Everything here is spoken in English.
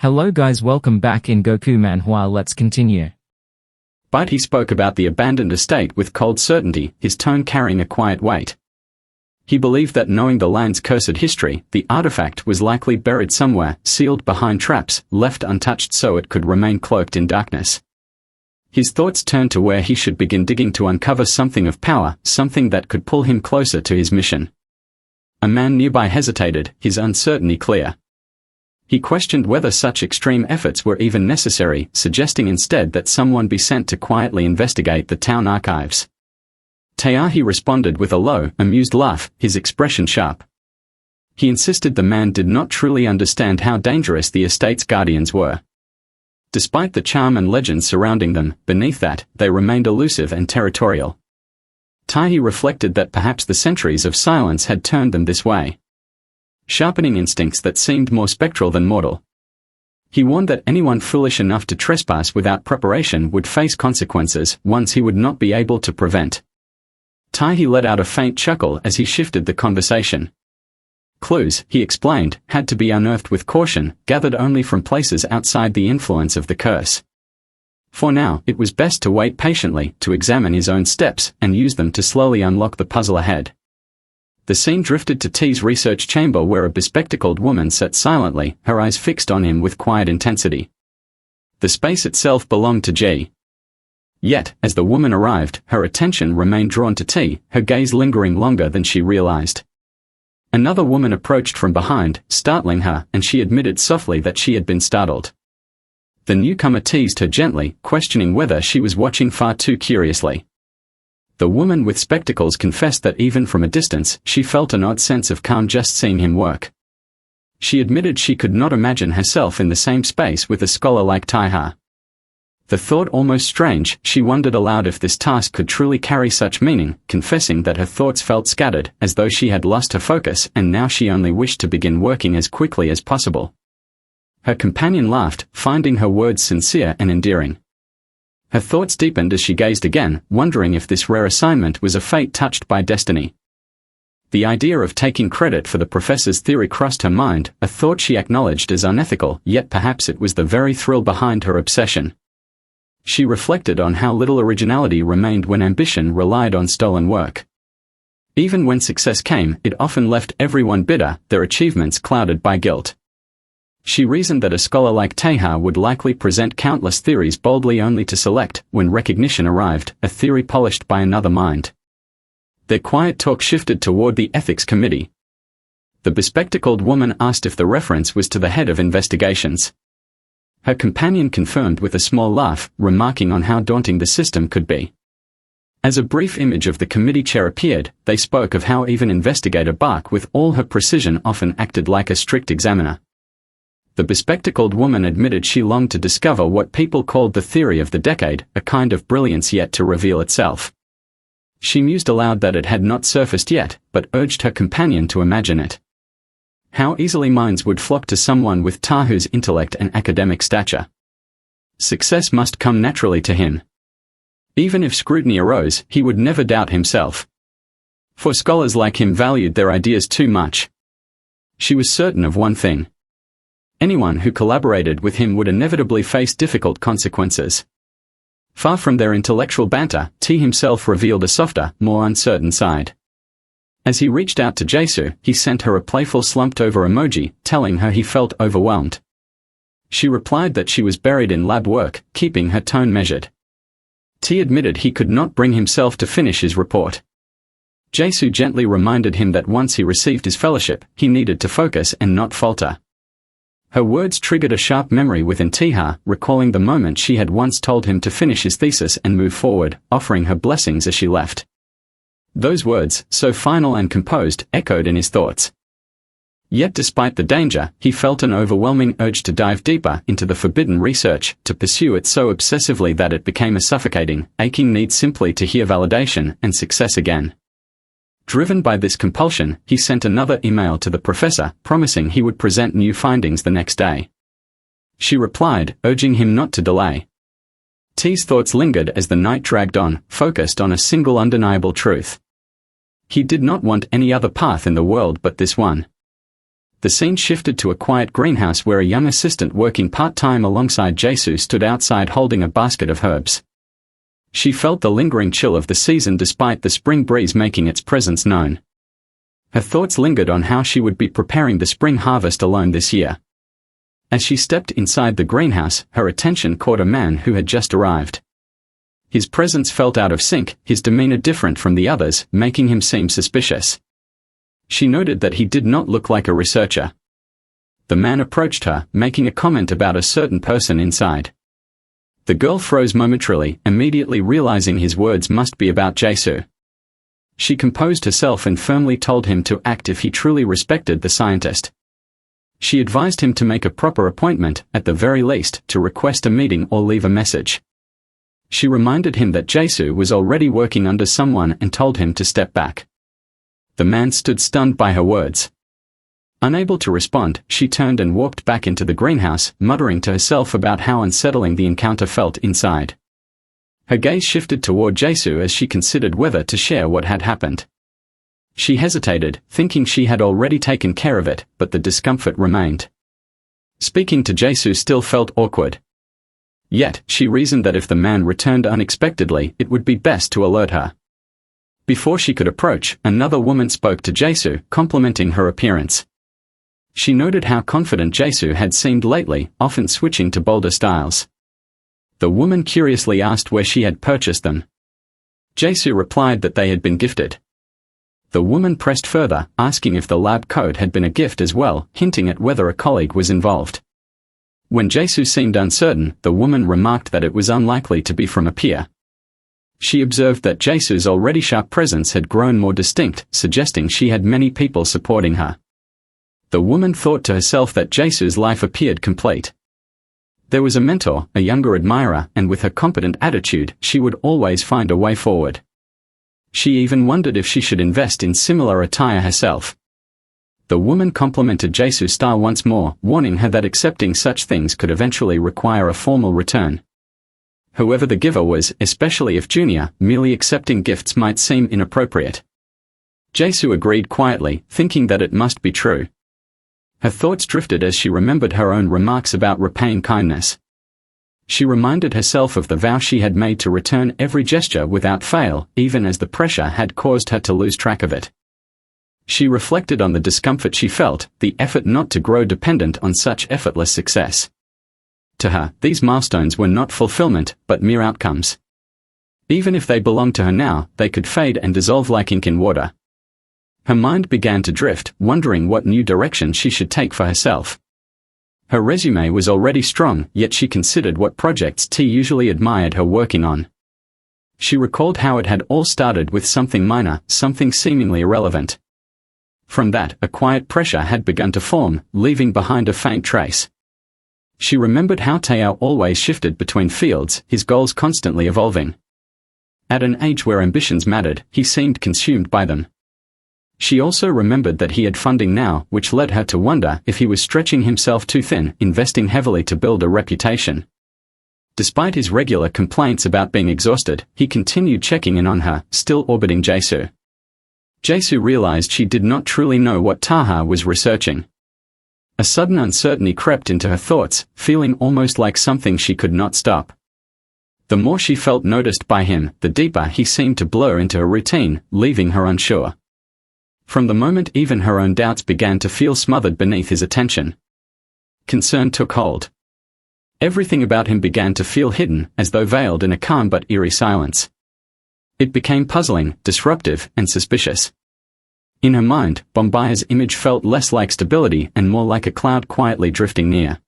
Hello guys, welcome back in Goku Manhwa. Let's continue. But he spoke about the abandoned estate with cold certainty, his tone carrying a quiet weight. He believed that knowing the land's cursed history, the artifact was likely buried somewhere, sealed behind traps, left untouched so it could remain cloaked in darkness. His thoughts turned to where he should begin digging to uncover something of power, something that could pull him closer to his mission. A man nearby hesitated, his uncertainty clear. He questioned whether such extreme efforts were even necessary, suggesting instead that someone be sent to quietly investigate the town archives. Taeyahi responded with a low, amused laugh, his expression sharp. He insisted the man did not truly understand how dangerous the estate's guardians were. Despite the charm and legends surrounding them, beneath that, they remained elusive and territorial. Taeyahi reflected that perhaps the centuries of silence had turned them this way, sharpening instincts that seemed more spectral than mortal. He warned that anyone foolish enough to trespass without preparation would face consequences, ones he would not be able to prevent. Taeyahi let out a faint chuckle as he shifted the conversation. Clues, he explained, had to be unearthed with caution, gathered only from places outside the influence of the curse. For now, it was best to wait patiently, to examine his own steps, and use them to slowly unlock the puzzle ahead. The scene drifted to T's research chamber where a bespectacled woman sat silently, her eyes fixed on him with quiet intensity. The space itself belonged to G. Yet, as the woman arrived, her attention remained drawn to T, her gaze lingering longer than she realized. Another woman approached from behind, startling her, and she admitted softly that she had been startled. The newcomer teased her gently, questioning whether she was watching far too curiously. The woman with spectacles confessed that even from a distance, she felt an odd sense of calm just seeing him work. She admitted she could not imagine herself in the same space with a scholar like Taeyahi. The thought almost strange, she wondered aloud if this task could truly carry such meaning, confessing that her thoughts felt scattered, as though she had lost her focus and now she only wished to begin working as quickly as possible. Her companion laughed, finding her words sincere and endearing. Her thoughts deepened as she gazed again, wondering if this rare assignment was a fate touched by destiny. The idea of taking credit for the professor's theory crossed her mind, a thought she acknowledged as unethical, yet perhaps it was the very thrill behind her obsession. She reflected on how little originality remained when ambition relied on stolen work. Even when success came, it often left everyone bitter, their achievements clouded by guilt. She reasoned that a scholar like Taeyahi would likely present countless theories boldly only to select, when recognition arrived, a theory polished by another mind. Their quiet talk shifted toward the ethics committee. The bespectacled woman asked if the reference was to the head of investigations. Her companion confirmed with a small laugh, remarking on how daunting the system could be. As a brief image of the committee chair appeared, they spoke of how even investigator Bark with all her precision often acted like a strict examiner. The bespectacled woman admitted she longed to discover what people called the theory of the decade, a kind of brilliance yet to reveal itself. She mused aloud that it had not surfaced yet, but urged her companion to imagine it. How easily minds would flock to someone with Taeyahi's intellect and academic stature. Success must come naturally to him. Even if scrutiny arose, he would never doubt himself. For scholars like him valued their ideas too much. She was certain of one thing. Anyone who collaborated with him would inevitably face difficult consequences. Far from their intellectual banter, T himself revealed a softer, more uncertain side. As he reached out to Jesu, he sent her a playful slumped-over emoji, telling her he felt overwhelmed. She replied that she was buried in lab work, keeping her tone measured. T admitted he could not bring himself to finish his report. Jesu gently reminded him that once he received his fellowship, he needed to focus and not falter. Her words triggered a sharp memory within Taeyahi, recalling the moment she had once told him to finish his thesis and move forward, offering her blessings as she left. Those words, so final and composed, echoed in his thoughts. Yet despite the danger, he felt an overwhelming urge to dive deeper into the forbidden research, to pursue it so obsessively that it became a suffocating, aching need simply to hear validation and success again. Driven by this compulsion, he sent another email to the professor, promising he would present new findings the next day. She replied, urging him not to delay. T's thoughts lingered as the night dragged on, focused on a single undeniable truth. He did not want any other path in the world but this one. The scene shifted to a quiet greenhouse where a young assistant working part-time alongside Jae-soo stood outside holding a basket of herbs. She felt the lingering chill of the season despite the spring breeze making its presence known. Her thoughts lingered on how she would be preparing the spring harvest alone this year. As she stepped inside the greenhouse, her attention caught a man who had just arrived. His presence felt out of sync, his demeanor different from the others, making him seem suspicious. She noted that he did not look like a researcher. The man approached her, making a comment about a certain person inside. The girl froze momentarily, immediately realizing his words must be about Jae-soo. She composed herself and firmly told him to act if he truly respected the scientist. She advised him to make a proper appointment, at the very least, to request a meeting or leave a message. She reminded him that Jae-soo was already working under someone and told him to step back. The man stood stunned by her words. Unable to respond, she turned and walked back into the greenhouse, muttering to herself about how unsettling the encounter felt inside. Her gaze shifted toward Jae-soo as she considered whether to share what had happened. She hesitated, thinking she had already taken care of it, but the discomfort remained. Speaking to Jae-soo still felt awkward. Yet, she reasoned that if the man returned unexpectedly, it would be best to alert her. Before she could approach, another woman spoke to Jae-soo, complimenting her appearance. She noted how confident Jae-soo had seemed lately, often switching to bolder styles. The woman curiously asked where she had purchased them. Jae-soo replied that they had been gifted. The woman pressed further, asking if the lab coat had been a gift as well, hinting at whether a colleague was involved. When Jae-soo seemed uncertain, the woman remarked that it was unlikely to be from a peer. She observed that Jae-soo's already sharp presence had grown more distinct, suggesting she had many people supporting her. The woman thought to herself that Jae-soo's life appeared complete. There was a mentor, a younger admirer, and with her competent attitude, she would always find a way forward. She even wondered if she should invest in similar attire herself. The woman complimented Jae-soo's style once more, warning her that accepting such things could eventually require a formal return. Whoever the giver was, especially if junior, merely accepting gifts might seem inappropriate. Jae-soo agreed quietly, thinking that it must be true. Her thoughts drifted as she remembered her own remarks about repaying kindness. She reminded herself of the vow she had made to return every gesture without fail, even as the pressure had caused her to lose track of it. She reflected on the discomfort she felt, the effort not to grow dependent on such effortless success. To her, these milestones were not fulfillment, but mere outcomes. Even if they belonged to her now, they could fade and dissolve like ink in water. Her mind began to drift, wondering what new direction she should take for herself. Her resume was already strong, yet she considered what projects T usually admired her working on. She recalled how it had all started with something minor, something seemingly irrelevant. From that, a quiet pressure had begun to form, leaving behind a faint trace. She remembered how Taeyao always shifted between fields, his goals constantly evolving. At an age where ambitions mattered, he seemed consumed by them. She also remembered that he had funding now, which led her to wonder if he was stretching himself too thin, investing heavily to build a reputation. Despite his regular complaints about being exhausted, he continued checking in on her, still orbiting Jae-soo. Jae-soo realized she did not truly know what Taha was researching. A sudden uncertainty crept into her thoughts, feeling almost like something she could not stop. The more she felt noticed by him, the deeper he seemed to blur into her routine, leaving her unsure. From the moment even her own doubts began to feel smothered beneath his attention. Concern took hold. Everything about him began to feel hidden, as though veiled in a calm but eerie silence. It became puzzling, disruptive, and suspicious. In her mind, Bombaya's image felt less like stability and more like a cloud quietly drifting near.